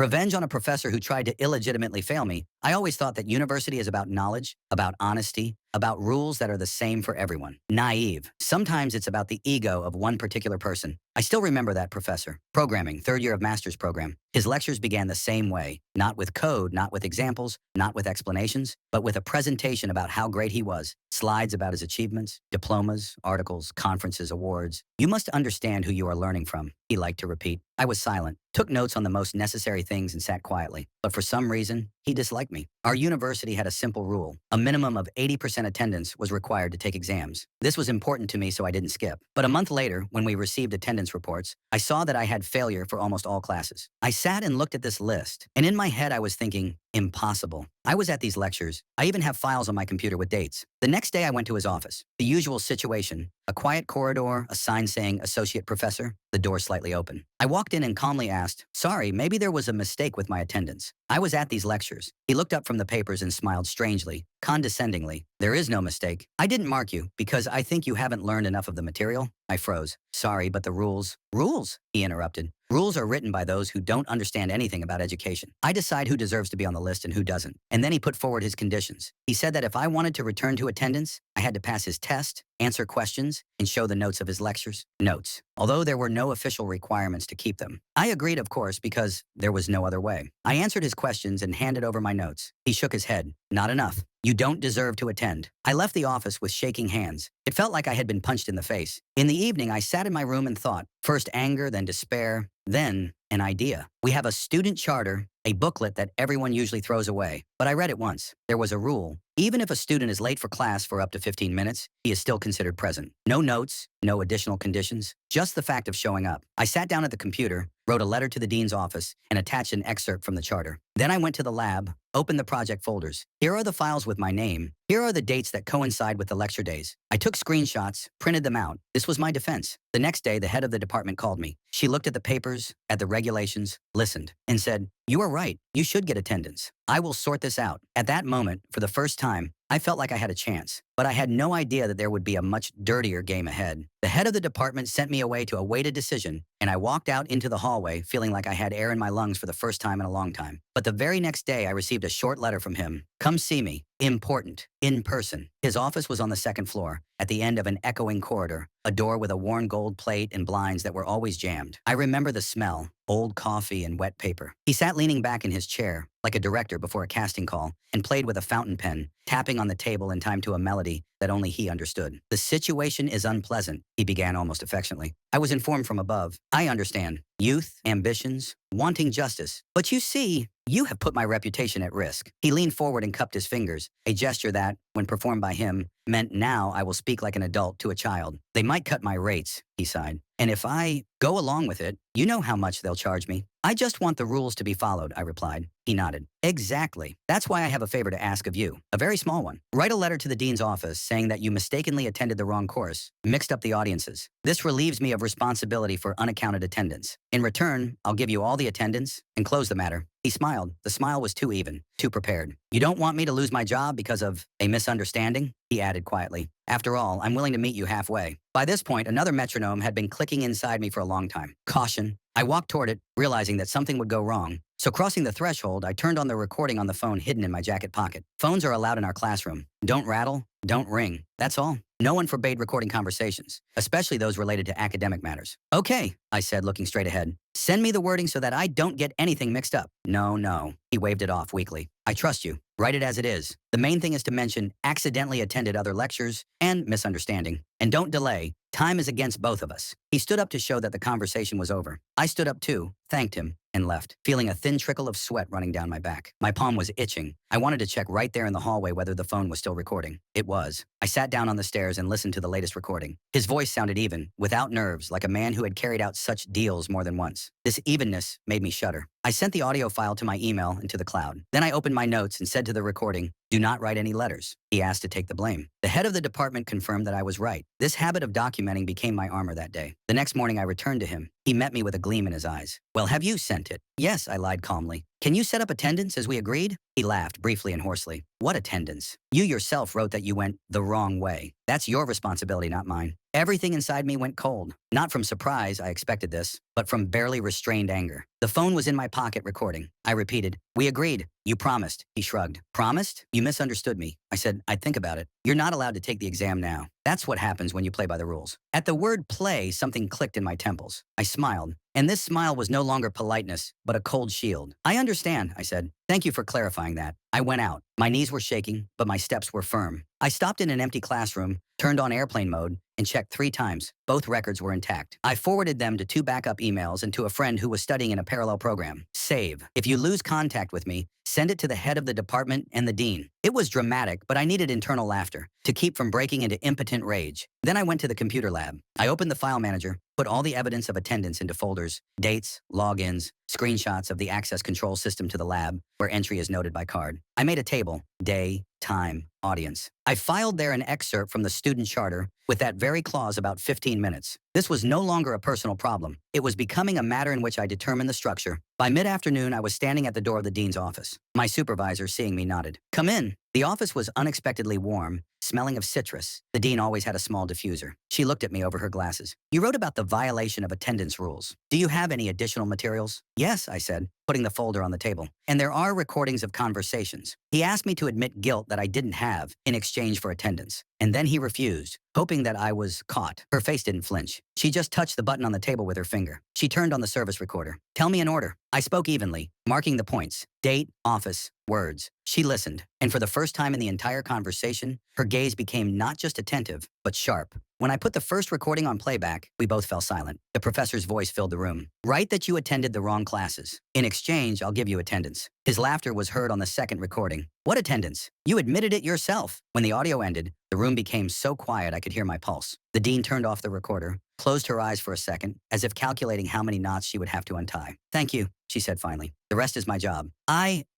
Revenge on a professor who tried to illegitimately fail me. I always thought that university is about knowledge, about honesty, about rules that are the same for everyone. Naive. Sometimes it's about the ego of one particular person. I still remember that professor. Programming, third year of master's program. His lectures began the same way. Not with code, not with examples, not with explanations, but with a presentation about how great he was. Slides about his achievements, diplomas, articles, conferences, awards. You must understand who you are learning from, he liked to repeat. I was silent, took notes on the most necessary things and sat quietly. But for some reason, he disliked me. Our university had a simple rule. A minimum of 80% attendance was required to take exams. This was important to me, so I didn't skip. But a month later, when we received attendance reports, I saw that I had failure for almost all classes. I sat and looked at this list, and in my head I was thinking, impossible. I was at these lectures. I even have files on my computer with dates. The next day I went to his office. The usual situation. A quiet corridor, a sign saying associate professor, the door slightly open. I walked in and calmly asked, sorry, maybe there was a mistake with my attendance. I was at these lectures. He looked up from the papers and smiled strangely, condescendingly. There is no mistake. I didn't mark you because I think you haven't learned enough of the material. I froze. Sorry, but the rules. Rules? He interrupted. Rules are written by those who don't understand anything about education. I decide who deserves to be on the list and who doesn't. And then he put forward his conditions. He said that if I wanted to return to attendance, I had to pass his test, answer questions, and show the notes of his lectures. Notes. Although there were no official requirements to keep them. I agreed, of course, because there was no other way. I answered his questions and handed over my notes. He shook his head. Not enough. You don't deserve to attend. I left the office with shaking hands. It felt like I had been punched in the face. In the evening, I sat in my room and thought, first anger, then despair, then an idea. We have a student charter, a booklet that everyone usually throws away. But I read it once. There was a rule. Even if a student is late for class for up to 15 minutes, he is still considered present. No notes, no additional conditions, just the fact of showing up. I sat down at the computer, wrote a letter to the dean's office, and attached an excerpt from the charter. Then I went to the lab, opened the project folders. Here are the files with my name. Here are the dates that coincide with the lecture days. I took screenshots, printed them out. This was my defense. The next day, the head of the department called me. She looked at the papers, at the regulations, listened, and said, you are right. You should get attendance. I will sort this out. At that moment, for the first time, I felt like I had a chance, but I had no idea that there would be a much dirtier game ahead. The head of the department sent me away to await a decision, and I walked out into the hallway feeling like I had air in my lungs for the first time in a long time. But the very next day, I received a short letter from him. Come see me. Important. In person. His office was on the second floor, at the end of an echoing corridor, a door with a worn gold plate and blinds that were always jammed. I remember the smell, old coffee and wet paper. He sat leaning back in his chair, like a director before a casting call, and played with a fountain pen, tapping on the table in time to a melody that only he understood. The situation is unpleasant, he began almost affectionately. I was informed from above. I understand. Youth, ambitions, wanting justice. But you see, you have put my reputation at risk. He leaned forward and cupped his fingers, a gesture that, when performed by him, meant now I will speak like an adult to a child. They might cut my rates, he sighed. And if I go along with it, you know how much they'll charge me. I just want the rules to be followed, I replied. He nodded. Exactly. That's why I have a favor to ask of you. A very small one. Write a letter to the dean's office saying that you mistakenly attended the wrong course, mixed up the audiences. This relieves me of responsibility for unaccounted attendance. In return, I'll give you all the attendance and close the matter. He smiled. The smile was too even, too prepared. You don't want me to lose my job because of a misunderstanding? He added quietly. After all, I'm willing to meet you halfway. By this point, another metronome had been clicking inside me for a long time. Caution. I walked toward it, realizing that something would go wrong. So crossing the threshold, I turned on the recording on the phone hidden in my jacket pocket. Phones are allowed in our classroom. Don't rattle, don't ring. That's all. No one forbade recording conversations, especially those related to academic matters. Okay, I said, looking straight ahead. Send me the wording so that I don't get anything mixed up. No. He waved it off weakly. I trust you. Write it as it is. The main thing is to mention accidentally attended other lectures and misunderstanding. And don't delay. Time is against both of us. He stood up to show that the conversation was over. I stood up too, thanked him, and left, feeling a thin trickle of sweat running down my back. My palm was itching. I wanted to check right there in the hallway whether the phone was still recording. It was. I sat down on the stairs and listened to the latest recording. His voice sounded even, without nerves, like a man who had carried out such deals more than once. This evenness made me shudder. I sent the audio file to my email and to the cloud. Then I opened my notes and said to the recording, do not write any letters. He asked to take the blame. The head of the department confirmed that I was right. This habit of documenting became my armor that day. The next morning I returned to him. He met me with a gleam in his eyes. Well, have you sent it? Yes, I lied calmly. Can you set up attendance as we agreed? He laughed briefly and hoarsely. What attendance? You yourself wrote that you went the wrong way. That's your responsibility, not mine. Everything inside me went cold. Not from surprise, I expected this, but from barely restrained anger. The phone was in my pocket recording. I repeated, "We agreed. You promised." He shrugged. "Promised? You misunderstood me." I said, "I'd think about it. You're not allowed to take the exam now. That's what happens when you play by the rules." At the word play, something clicked in my temples. I smiled, and this smile was no longer politeness, but a cold shield. "I understand," I said. "Thank you for clarifying that." I went out. My knees were shaking, but my steps were firm. I stopped in an empty classroom, turned on airplane mode, and checked 3 times. Both records were intact. I forwarded them to 2 backup emails and to a friend who was studying in a parallel program. Save. If you lose contact with me, send it to the head of the department and the dean. It was dramatic, but I needed internal laughter to keep from breaking into impotent rage. Then I went to the computer lab. I opened the file manager, put all the evidence of attendance into folders, dates, logins, screenshots of the access control system to the lab, where entry is noted by card. I made a table, day, time, audience. I filed there an excerpt from the student charter with that very clause about 15 minutes. This was no longer a personal problem. It was becoming a matter in which I determined the structure. By mid-afternoon, I was standing at the door of the dean's office. My supervisor, seeing me, nodded. "Come in." The office was unexpectedly warm, smelling of citrus. The dean always had a small diffuser. She looked at me over her glasses. "You wrote about the violation of attendance rules. Do you have any additional materials?" "Yes," I said, putting the folder on the table. "And there are recordings of conversations." He asked me to admit guilt that I didn't have in exchange for attendance. And then he refused, hoping that I was caught. Her face didn't flinch. She just touched the button on the table with her finger. She turned on the service recorder. "Tell me in order." I spoke evenly, marking the points. Date, office, words. She listened, and for the first time in the entire conversation, her gaze became not just attentive, but sharp. When I put the first recording on playback, we both fell silent. The professor's voice filled the room. "Write that you attended the wrong classes. In exchange, I'll give you attendance." His laughter was heard on the second recording. "What attendance? You admitted it yourself." When the audio ended, the room became so quiet I could hear my pulse. The dean turned off the recorder, closed her eyes for a second, as if calculating how many knots she would have to untie. "Thank you," she said finally. "The rest is my job."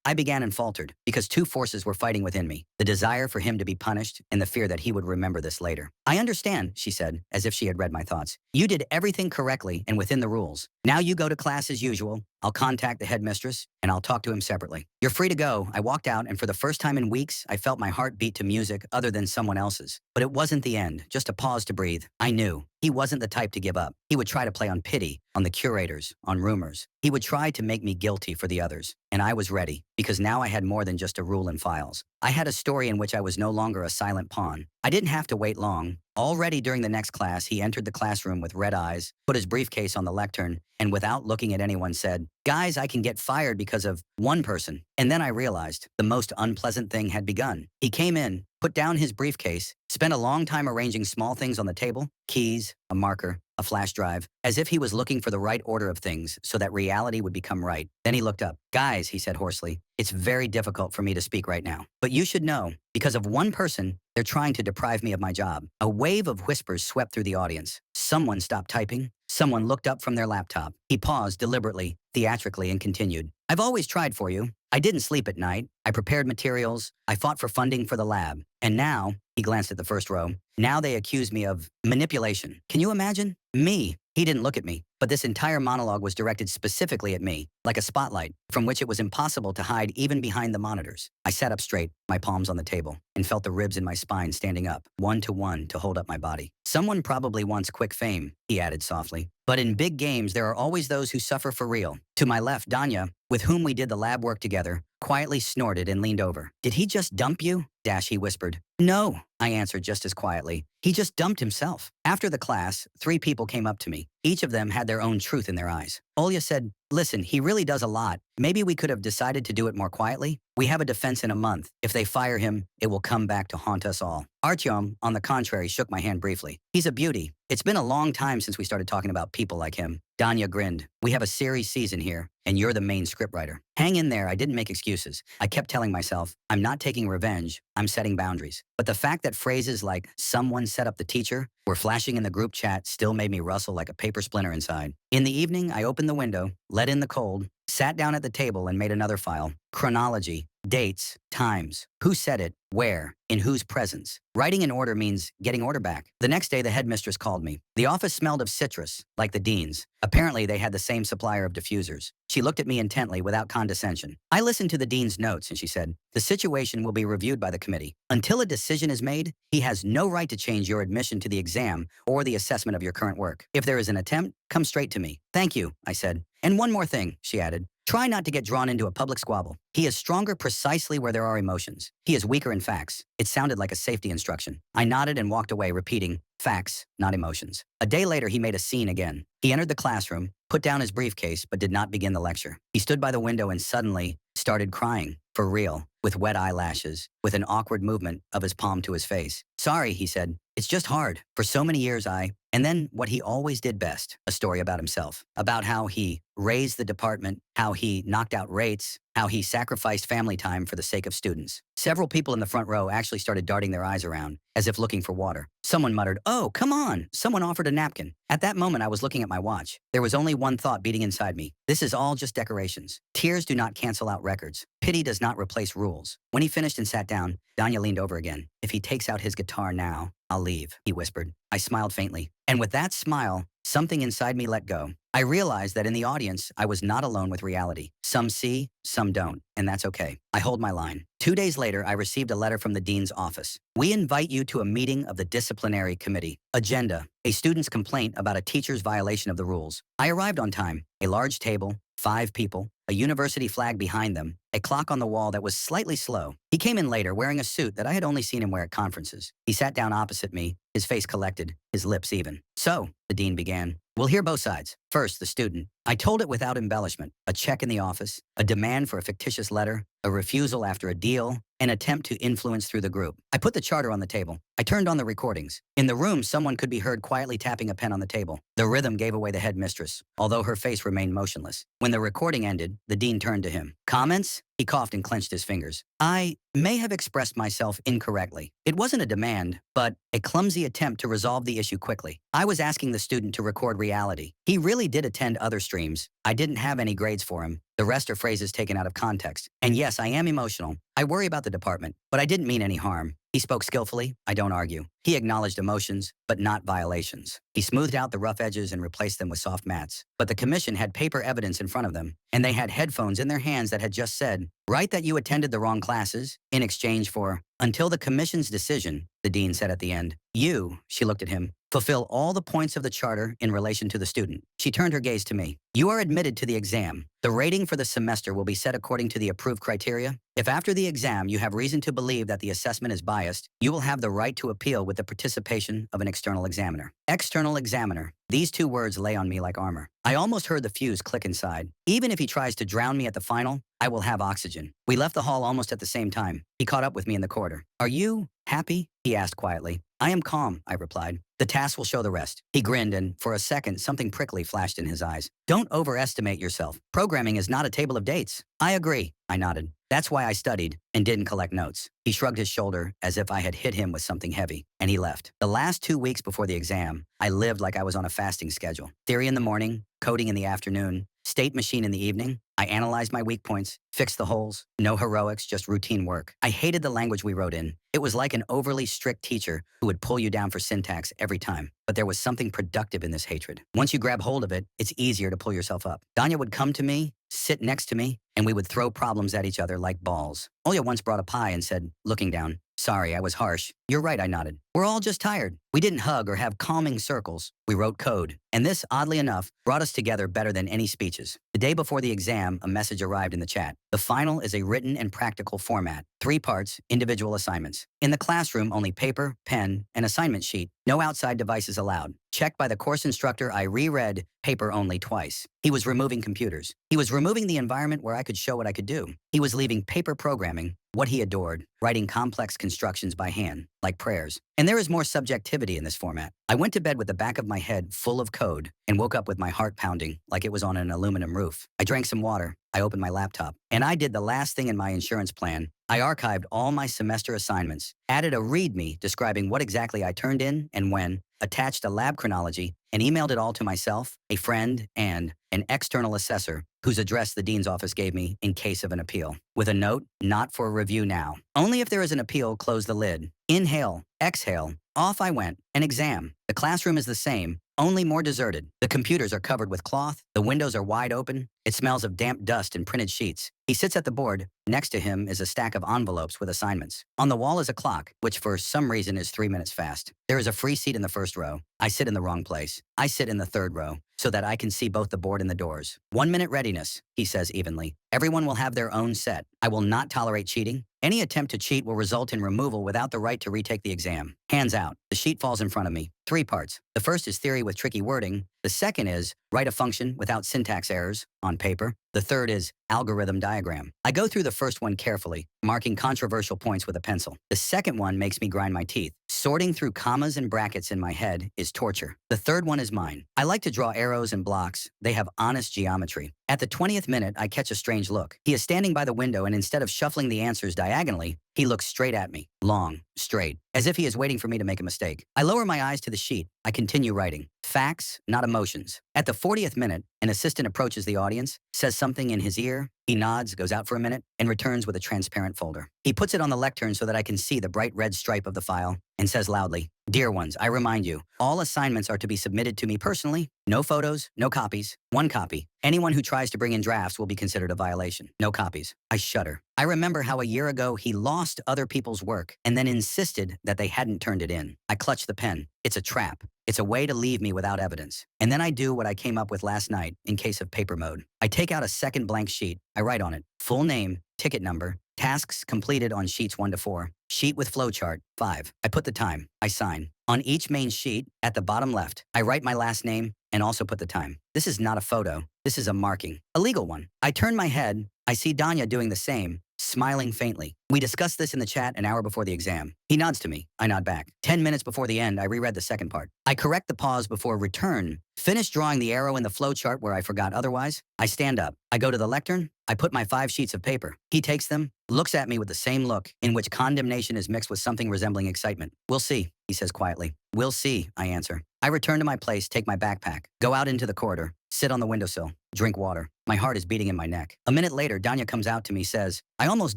I began and faltered, because 2 forces were fighting within me, the desire for him to be punished and the fear that he would remember this later. "I understand," she said, as if she had read my thoughts. "You did everything correctly and within the rules. Now you go to class as usual. I'll contact the headmistress, and I'll talk to him separately. You're free to go." I walked out, and for the first time in weeks, I felt my heart beat to music other than someone else's. But it wasn't the end, just a pause to breathe. I knew he wasn't the type to give up. He would try to play on pity, on the curators, on rumors. He would try to make me guilty for the others. And I was ready, because now I had more than just a rule and files. I had a story in which I was no longer a silent pawn. I didn't have to wait long. Already during the next class, he entered the classroom with red eyes, put his briefcase on the lectern, and without looking at anyone said, "Guys, I can get fired because of one person." And then I realized the most unpleasant thing had begun. He came in, put down his briefcase, spent a long time arranging small things on the table, keys, a marker, a flash drive, as if he was looking for the right order of things so that reality would become right. Then he looked up. "Guys," he said hoarsely, "it's very difficult for me to speak right now. But you should know, because of one person, they're trying to deprive me of my job." A wave of whispers swept through the audience. Someone stopped typing. Someone looked up from their laptop. He paused deliberately, theatrically, and continued. "I've always tried for you. I didn't sleep at night. I prepared materials. I fought for funding for the lab. And now," he glanced at the first row, "now they accuse me of manipulation. Can you imagine? Me." He didn't look at me, but this entire monologue was directed specifically at me, like a spotlight, from which it was impossible to hide even behind the monitors. I sat up straight, my palms on the table, and felt the ribs in my spine standing up, one to hold up my body. "Someone probably wants quick fame," he added softly. "But in big games, there are always those who suffer for real." To my left, Danya, with whom we did the lab work together, quietly snorted and leaned over. "Did he just dump you?" He whispered. "No," I answered just as quietly. "He just dumped himself." After the class, 3 people came up to me. Each of them had their own truth in their eyes. Olya said, "Listen, he really does a lot. Maybe we could have decided to do it more quietly. We have a defense in a month. If they fire him, it will come back to haunt us all." Artyom, on the contrary, shook my hand briefly. "He's a beauty. It's been a long time since we started talking about people like him." Danya grinned. "We have a series season here, and you're the main scriptwriter." Hang in there. I didn't make excuses. I kept telling myself, I'm not taking revenge, I'm setting boundaries. But the fact that phrases like, "someone set up the teacher," were flashing in the group chat still made me rustle like a paper splinter inside. In the evening, I opened the window, let in the cold, sat down at the table and made another file. Chronology. Dates, times, who said it, where, in whose presence. Writing in order means getting order back. The next day, the headmistress called me. The office smelled of citrus, like the dean's. Apparently, they had the same supplier of diffusers. She looked at me intently without condescension. I listened to the dean's notes and she said, "The situation will be reviewed by the committee. Until a decision is made, he has no right to change your admission to the exam or the assessment of your current work. If there is an attempt, come straight to me." "Thank you," I said. "And one more thing," she added. "Try not to get drawn into a public squabble. He is stronger precisely where there are emotions. He is weaker in facts." It sounded like a safety instruction. I nodded and walked away, repeating, "Facts, not emotions." A day later, he made a scene again. He entered the classroom, put down his briefcase, but did not begin the lecture. He stood by the window and suddenly started crying, for real, with wet eyelashes, with an awkward movement of his palm to his face. "Sorry," he said. "It's just hard. For so many years And then what he always did best, a story about himself, about how he raised the department, how he knocked out rates, how he sacrificed family time for the sake of students. Several people in the front row actually started darting their eyes around, as if looking for water. Someone muttered, "Oh, come on." Someone offered a napkin. At that moment, I was looking at my watch. There was only one thought beating inside me. This is all just decorations. Tears do not cancel out records. Pity does not replace rules. When he finished and sat down, Danya leaned over again. "If he takes out his guitar now, I'll leave," he whispered. I smiled faintly. And with that smile, something inside me let go. I realized that in the audience, I was not alone with reality. Some see, some don't, and that's okay. I hold my line. 2 days later, I received a letter from the dean's office. "We invite you to a meeting of the disciplinary committee. Agenda: a student's complaint about a teacher's violation of the rules." I arrived on time. A large table, 5 people, a university flag behind them, a clock on the wall that was slightly slow. He came in later wearing a suit that I had only seen him wear at conferences. He sat down opposite me, his face collected, his lips even. "So," the dean began, "we'll hear both sides. First, the student." I told it without embellishment. A check in the office, a demand for a fictitious letter, a refusal after a deal, an attempt to influence through the group. I put the charter on the table. I turned on the recordings. In the room, someone could be heard quietly tapping a pen on the table. The rhythm gave away the headmistress, although her face remained motionless. When the recording ended, the dean turned to him. "Comments?" He coughed and clenched his fingers. "I may have expressed myself incorrectly. It wasn't a demand, but a clumsy attempt to resolve the issue quickly. I was asking the student to record reality. He really did attend other streams. I didn't have any grades for him. The rest are phrases taken out of context. And yes, I am emotional. I worry about the department, but I didn't mean any harm." He spoke skillfully. I don't argue. He acknowledged emotions, but not violations. He smoothed out the rough edges and replaced them with soft mats. But the commission had paper evidence in front of them, and they had headphones in their hands that had just said, "Write that you attended the wrong classes in exchange for," "until the commission's decision," the dean said at the end. "You," she looked at him, "fulfill all the points of the charter in relation to the student." She turned her gaze to me. "You are admitted to the exam. The rating for the semester will be set according to the approved criteria. If after the exam you have reason to believe that the assessment is biased, you will have the right to appeal with the participation of an external examiner." External examiner. These 2 words lay on me like armor. I almost heard the fuse click inside. Even if he tries to drown me at the final, I will have oxygen. We left the hall almost at the same time. He caught up with me in the corridor. "Are you happy?" he asked quietly. "I am calm," I replied. "The task will show the rest." He grinned, and for a second, something prickly flashed in his eyes. "Don't overestimate yourself. Programming is not a table of dates." "I agree," I nodded. "That's why I studied and didn't collect notes." He shrugged his shoulder as if I had hit him with something heavy, and he left. The last 2 weeks before the exam, I lived like I was on a fasting schedule. Theory in the morning, coding in the afternoon, state machine in the evening. I analyzed my weak points, fixed the holes. No heroics, just routine work. I hated the language we wrote in. It was like an overly strict teacher who would pull you down for syntax every time. But there was something productive in this hatred. Once you grab hold of it, it's easier to pull yourself up. Danya would come to me, sit next to me, and we would throw problems at each other like balls. Olya once brought a pie and said, looking down, "Sorry, I was harsh." "You're right," I nodded. "We're all just tired." We didn't hug or have calming circles. We wrote code. And this, oddly enough, brought us together better than any speeches. The day before the exam, a message arrived in the chat. The final is a written and practical format. 3 parts, individual assignments. In the classroom, only paper, pen, and assignment sheet. No outside devices allowed. Checked by the course instructor, I reread paper only twice. He was removing computers. He was removing the environment where I could show what I could do. He was leaving paper programming, what he adored, writing complex constructions by hand. like prayers. And there is more subjectivity in this format. I went to bed with the back of my head full of code and woke up with my heart pounding like it was on an aluminum roof. I drank some water. I opened my laptop. And I did the last thing in my insurance plan. I archived all my semester assignments, added a README describing what exactly I turned in and when, attached a lab chronology, and emailed it all to myself, a friend, and an external assessor whose address the dean's office gave me in case of an appeal. With a note, not for review now. Only if there is an appeal, close the lid. Inhale, exhale, off I went. An exam. The classroom is the same, only more deserted. The computers are covered with cloth. The windows are wide open. It smells of damp dust and printed sheets. He sits at the board. Next to him is a stack of envelopes with assignments. On the wall is a clock, which for some reason is 3 minutes fast. There is a free seat in the first row. I sit in the wrong place. I sit in the third row so that I can see both the board and the doors. 1 minute readiness, he says evenly. Everyone will have their own set. I will not tolerate cheating. Any attempt to cheat will result in removal without the right to retake the exam. Hands out. The sheet falls in front of me. 3 parts. The first is theory with tricky wording. The second is write a function without syntax errors on paper. The third is algorithm diagram. I go through the first one carefully, marking controversial points with a pencil. The second one makes me grind my teeth. Sorting through commas and brackets in my head is torture. The third one is mine. I like to draw arrows and blocks. They have honest geometry. At the 20th minute, I catch a strange look. He is standing by the window, and instead of shuffling the answers diagonally, he looks straight at me, long, straight, as if he is waiting for me to make a mistake. I lower my eyes to the sheet. I continue writing. Facts, not emotions. At the 40th minute, an assistant approaches the audience, says something in his ear. He nods, goes out for a minute, and returns with a transparent folder. He puts it on the lectern so that I can see the bright red stripe of the file and says loudly, "Dear ones, I remind you, all assignments are to be submitted to me personally. No photos, no copies, 1 copy. Anyone who tries to bring in drafts will be considered a violation. No copies." I shudder. I remember how a year ago he lost other people's work and then insisted that they hadn't turned it in. I clutch the pen. It's a trap. It's a way to leave me without evidence. And then I do what I came up with last night in case of paper mode. I take out a second blank sheet. I write on it, full name, ticket number, tasks completed on sheets 1 to 4, sheet with flowchart, 5. I put the time. I sign. On each main sheet, at the bottom left, I write my last name and also put the time. This is not a photo. This is a marking, a legal one. I turn my head. I see Danya doing the same, smiling faintly. We discussed this in the chat an hour before the exam. He nods to me. I nod back. 10 minutes before the end, I reread the second part. I correct the pause before return. Finish drawing the arrow in the flowchart where I forgot otherwise. I stand up. I go to the lectern. I put my 5 sheets of paper. He takes them, looks at me with the same look in which condemnation is mixed with something resembling excitement. "We'll see," he says quietly. "We'll see," I answer. I return to my place, take my backpack, go out into the corridor, sit on the windowsill, drink water. My heart is beating in my neck. A minute later, Danya comes out to me, says, "I almost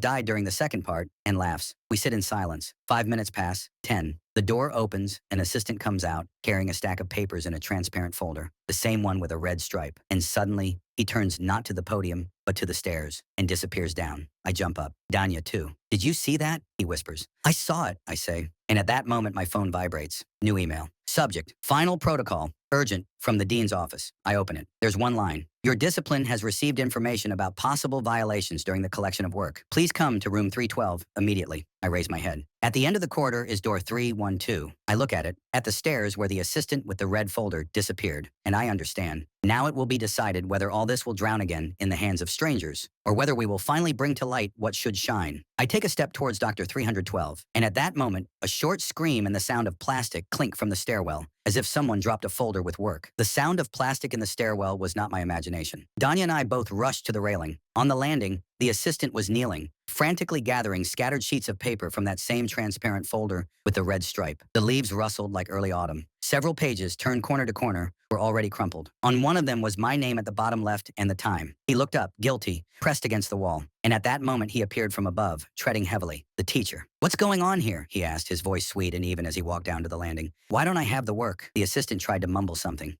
died during the second part," and laughs. We sit in silence. 5 minutes pass, 10. The door opens, an assistant comes out, carrying a stack of papers in a transparent folder, the same one with a red stripe. And suddenly, he turns not to the podium, but to the stairs, and disappears down. I jump up. Danya, too. "Did you see that?" he whispers. "I saw it," I say. And at that moment, my phone vibrates. New email. Subject, final protocol, urgent, from the dean's office. I open it. There's one line. "Your discipline has received information about possible violations during the collection of work. Please come to room 312 immediately." I raise my head. At the end of the corridor is door 312. I look at it, at the stairs where the assistant with the red folder disappeared, and I understand. Now it will be decided whether all this will drown again in the hands of strangers, or whether we will finally bring to light what should shine. I take a step towards Dr. 312, and at that moment, a short scream and the sound of plastic clink from the stairwell, as if someone dropped a folder with work. The sound of plastic in the stairwell was not my imagination. Danya and I both rushed to the railing. On the landing, the assistant was kneeling, frantically gathering scattered sheets of paper from that same transparent folder with the red stripe. The leaves rustled like early autumn. Several pages, turned corner to corner, were already crumpled. On one of them was my name at the bottom left and the time. He looked up, guilty, pressed against the wall. And at that moment, he appeared from above, treading heavily. The teacher. "What's going on here?" he asked, his voice sweet and even as he walked down to the landing. "Why don't I have the work?" The assistant tried to mumble something.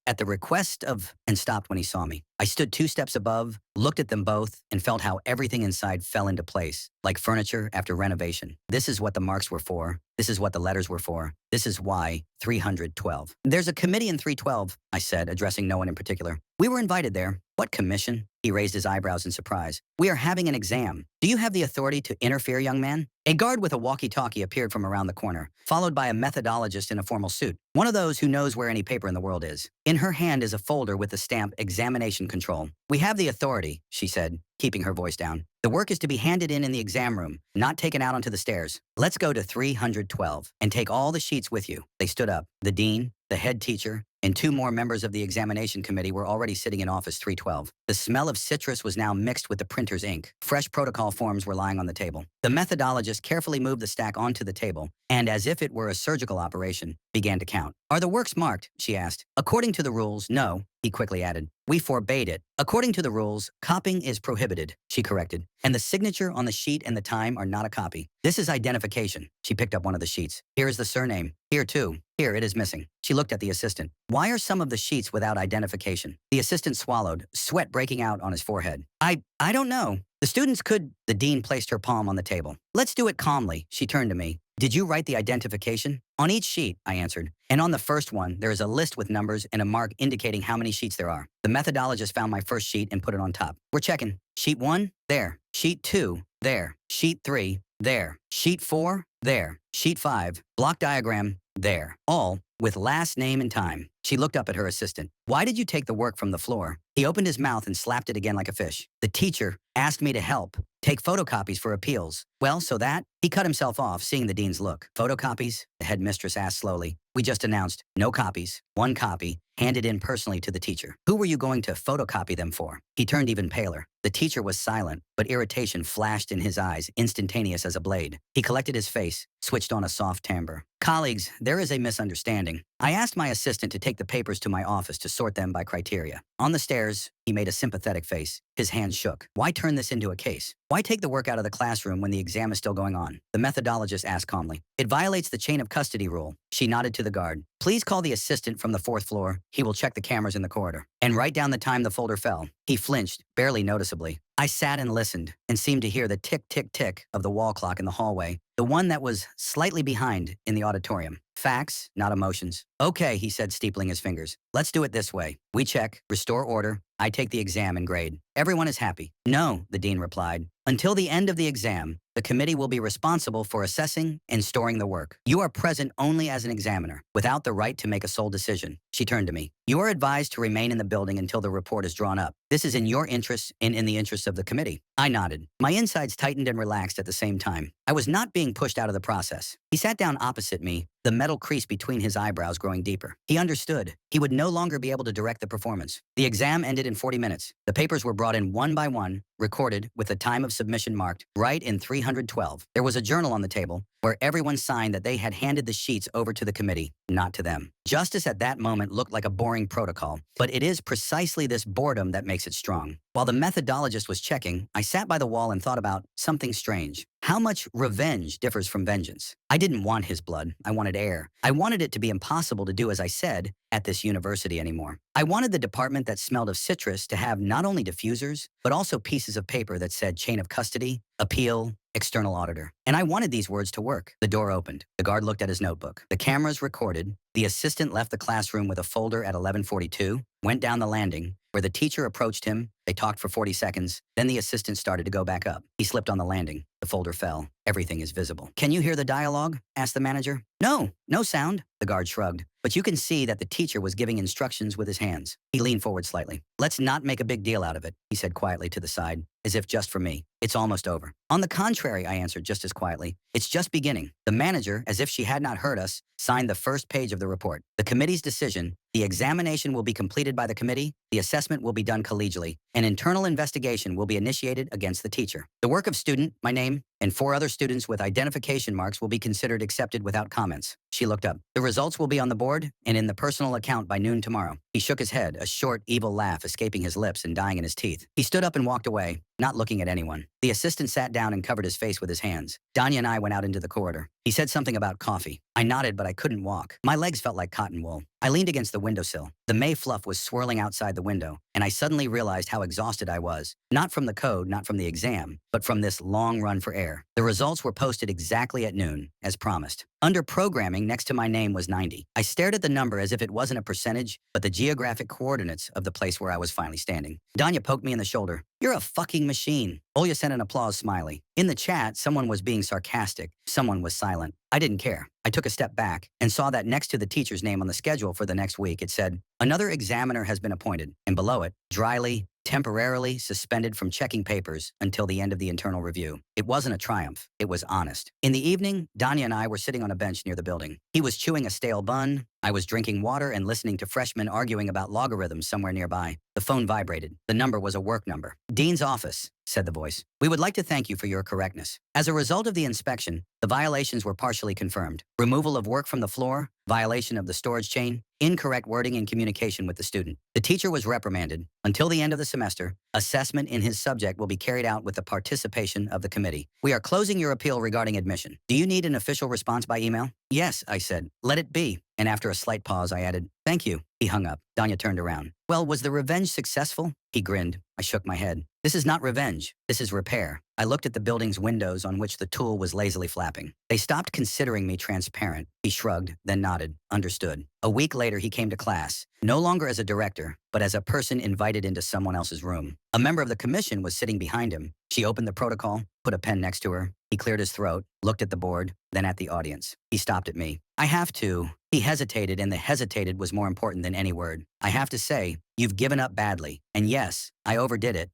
At the request of, and stopped when he saw me. I stood 2 steps above, looked at them both, and felt how everything inside fell into place, like furniture after renovation. This is what the marks were for. This is what the letters were for. This is why 312. "There's a committee in 312, I said, addressing no one in particular. "We were invited there." "What commission?" He raised his eyebrows in surprise. We are having an exam. Do you have the authority to interfere, young man? A guard with a walkie-talkie appeared from around the corner, followed by a methodologist in a formal suit, one of those who knows where any paper in the world is. In her hand is a folder with the stamp Examination Control. We have the authority, she said, keeping her voice down. The work is to be handed in the exam room, not taken out onto the stairs. Let's go to 312 and take all the sheets with you. They stood up. The dean, the head teacher, and 2 more members of the examination committee were already sitting in office 312. The smell of citrus was now mixed with the printer's ink. Fresh protocol forms were lying on the table. The methodologist carefully moved the stack onto the table and, as if it were a surgical operation, began to count. Are the works marked? She asked. According to the rules, no, he quickly added. We forbade it. According to the rules, copying is prohibited, she corrected. And the signature on the sheet and the time are not a copy. This is identification. She picked up one of the sheets. Here is the surname. Here, too. Here, it is missing. She looked at the assistant. Why are some of the sheets without identification? The assistant swallowed, sweat breaking out on his forehead. I don't know. The students could... The dean placed her palm on the table. Let's do it calmly. She turned to me. Did you write the identification? On each sheet, I answered. And on the first one, there is a list with numbers and a mark indicating how many sheets there are. The methodologist found my first sheet and put it on top. We're checking. Sheet 1, there. Sheet 2, there. Sheet 3, there. Sheet 4, there. Sheet 5, block diagram, there. All with last name and time. She looked up at her assistant. Why did you take the work from the floor? He opened his mouth and slapped it again like a fish. The teacher asked me to help. Take photocopies for appeals. Well, so that? He cut himself off, seeing the dean's look. Photocopies? The headmistress asked slowly. We just announced no copies, 1 copy, handed in personally to the teacher. Who were you going to photocopy them for? He turned even paler. The teacher was silent, but irritation flashed in his eyes, instantaneous as a blade. He collected his face, switched on a soft timbre. Colleagues, there is a misunderstanding. I asked my assistant to take the papers to my office to sort them by criteria. On the stairs, he made a sympathetic face. His hands shook. Why turn this into a case? Why take the work out of the classroom when the exam is still going on? The methodologist asked calmly. It violates the chain of custody rule. She nodded to the guard. Please call the assistant from the 4th floor. He will check the cameras in the corridor. And write down the time the folder fell. He flinched, barely noticeably. I sat and listened and seemed to hear the tick, tick, tick of the wall clock in the hallway, the one that was slightly behind in the auditorium. Facts, not emotions. Okay, he said, steepling his fingers. Let's do it this way. We check, restore order. I take the exam and grade. Everyone is happy. No, the dean replied. Until the end of the exam, the committee will be responsible for assessing and storing the work. You are present only as an examiner, without the right to make a sole decision. She turned to me. You are advised to remain in the building until the report is drawn up. This is in your interests and in the interests of the committee. I nodded. My insides tightened and relaxed at the same time. I was not being pushed out of the process. He sat down opposite me, the metal crease between his eyebrows growing deeper. He understood. He would no longer be able to direct the performance. The exam ended in 40 minutes. The papers were brought in one by one, recorded, with the time of submission marked, right in 312. There was a journal on the table, where everyone signed that they had handed the sheets over to the committee, not to them. Justice at that moment looked like a boring protocol, but it is precisely this boredom that makes it strong. While the methodologist was checking, I sat by the wall and thought about something strange. How much revenge differs from vengeance? I didn't want his blood. I wanted air. I wanted it to be impossible to do as I said at this university anymore. I wanted the department that smelled of citrus to have not only diffusers, but also pieces of paper that said chain of custody, appeal, external auditor. And I wanted these words to work. The door opened. The guard looked at his notebook. The cameras recorded. The assistant left the classroom with a folder at 11:42, went down the landing, where the teacher approached him. They talked for 40 seconds. Then the assistant started to go back up. He slipped on the landing. The folder fell. Everything is visible. Can you hear the dialogue? Asked the manager. No, no sound. The guard shrugged. But you can see that the teacher was giving instructions with his hands. He leaned forward slightly. Let's not make a big deal out of it, he said quietly to the side, as if just for me. It's almost over. On the contrary, I answered just as quietly. It's just beginning. The manager, as if she had not heard us, signed the first page of the report. The committee's decision: the examination will be completed by the committee, the assessment will be done collegially, an internal investigation will be initiated against the teacher. The work of student, my name, and 4 other students with identification marks will be considered accepted without comments. She looked up. The results will be on the board and in the personal account by noon tomorrow. He shook his head, a short, evil laugh escaping his lips and dying in his teeth. He stood up and walked away, not looking at anyone. The assistant sat down and covered his face with his hands. Danya and I went out into the corridor. He said something about coffee. I nodded, but I couldn't walk. My legs felt like cotton wool. I leaned against the windowsill. The May fluff was swirling outside the window, and I suddenly realized how exhausted I was. Not from the code, not from the exam, but from this long run for air. fair. The results were posted exactly at noon, as promised. Under programming, next to my name was 90. I stared at the number as if it wasn't a percentage, but the geographic coordinates of the place where I was finally standing. Danya poked me in the shoulder. "You're a fucking machine." Olya sent an applause smiley. In the chat, someone was being sarcastic. Someone was silent. I didn't care. I took a step back and saw that next to the teacher's name on the schedule for the next week, it said, "Another examiner has been appointed." And below it, dryly, "Temporarily suspended from checking papers until the end of the internal review." It wasn't a triumph. It was honest. In the evening, Danya and I were sitting on a bench near the building. He was chewing a stale bun. I was drinking water and listening to freshmen arguing about logarithms somewhere nearby. The phone vibrated. The number was a work number. "Dean's office," said the voice. "We would like to thank you for your correctness. As a result of the inspection, the violations were partially confirmed. Removal of work from the floor, violation of the storage chain, incorrect wording in communication with the student. The teacher was reprimanded. Until the end of the semester, assessment in his subject will be carried out with the participation of the committee. We are closing your appeal regarding admission. Do you need an official response by email?" "Yes," I said. "Let it be." And after a slight pause, I added, "Thank you." He hung up. Danya turned around. "Well, was the revenge successful?" He grinned. I shook my head. "This is not revenge. This is repair." I looked at the building's windows on which the tool was lazily flapping. They stopped considering me transparent. He shrugged, then nodded. Understood. A week later, he came to class, no longer as a director, but as a person invited into someone else's room. A member of the commission was sitting behind him. She opened the protocol, put a pen next to her. He cleared his throat, looked at the board, then at the audience. He stopped at me. "I have to." He hesitated, and the hesitated was more important than any word. "I have to say, you've given up badly. And yes, I overdid it.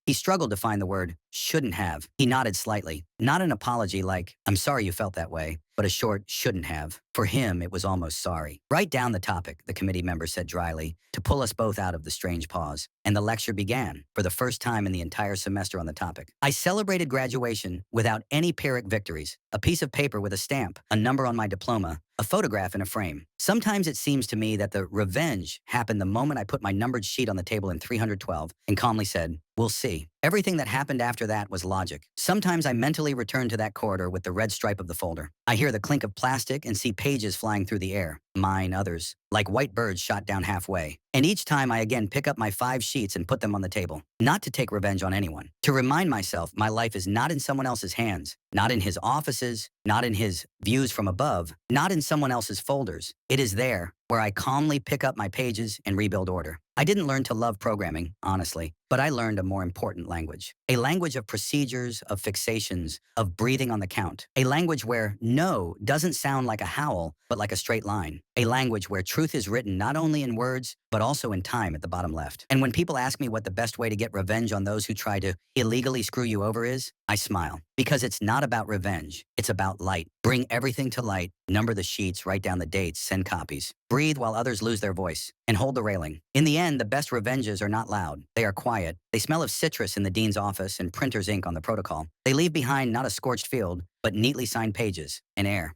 He struggled to find the word, "shouldn't have." He nodded slightly. Not an apology like, "I'm sorry you felt that way," but a short "shouldn't have." For him, it was almost sorry. "Write down the topic," the committee member said dryly, to pull us both out of the strange pause. And the lecture began, for the first time in the entire semester on the topic. I celebrated graduation without any Pyrrhic victories. A piece of paper with a stamp, a number on my diploma, a photograph in a frame. Sometimes it seems to me that the revenge happened the moment I put my numbered sheet on the table in 312 and calmly said, "We'll see." Everything that happened after that was logic. Sometimes I mentally return to that corridor with the red stripe of the folder. I hear the clink of plastic and see pages flying through the air. Mine, others, like white birds shot down halfway. And each time I again pick up my 5 sheets and put them on the table. Not to take revenge on anyone. To remind myself my life is not in someone else's hands. Not in his offices. Not in his views from above. Not in someone else's folders. It is there, where I calmly pick up my pages and rebuild order. I didn't learn to love programming, honestly, but I learned a more important language. A language of procedures, of fixations, of breathing on the count. A language where no doesn't sound like a howl, but like a straight line. A language where truth is written not only in words, but also in time at the bottom left. And when people ask me what the best way to get revenge on those who try to illegally screw you over is, I smile. Because it's not about revenge. It's about light. Bring everything to light. Number the sheets, write down the dates, send copies. Breathe while others lose their voice. And hold the railing. In the end, the best revenges are not loud. They are quiet. They smell of citrus in the dean's office and printer's ink on the protocol. They leave behind not a scorched field, but neatly signed pages and air.